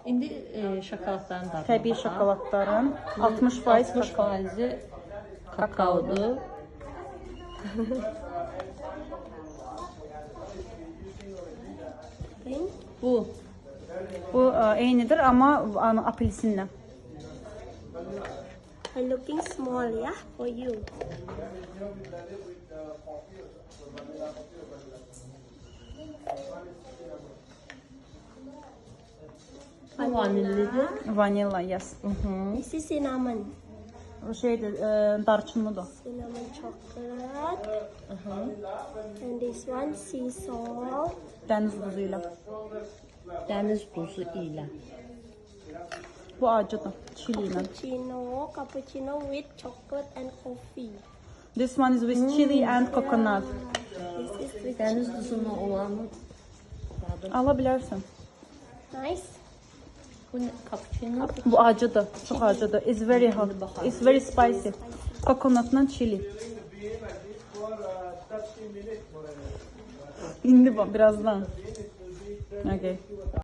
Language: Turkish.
İndi şokoladların dadına Təbii baxaq. şokoladların 60% 60% kakaodur. Bu Bu eynidir ama apelsinlə. I'm looking small, yeah, for you. vanillidir. Vanilla, yes. This is cinnamon. O şeydir, darçınlıdır. Cinnamon chocolate. And this one sea salt. Dəniz duzuyla. Dəniz duzu ilə. Bu acıdır, chili ilə. Cappuccino with chocolate and coffee. This one is with chili and coconut. This is with Dəniz duzunu olanı Ala bilərsən. nice. bu ne? Cappuccino. Bu acıdır, çox acıdır. It's very hot. It's very spicy. Coconutla chili. İndi birazdan. Okay.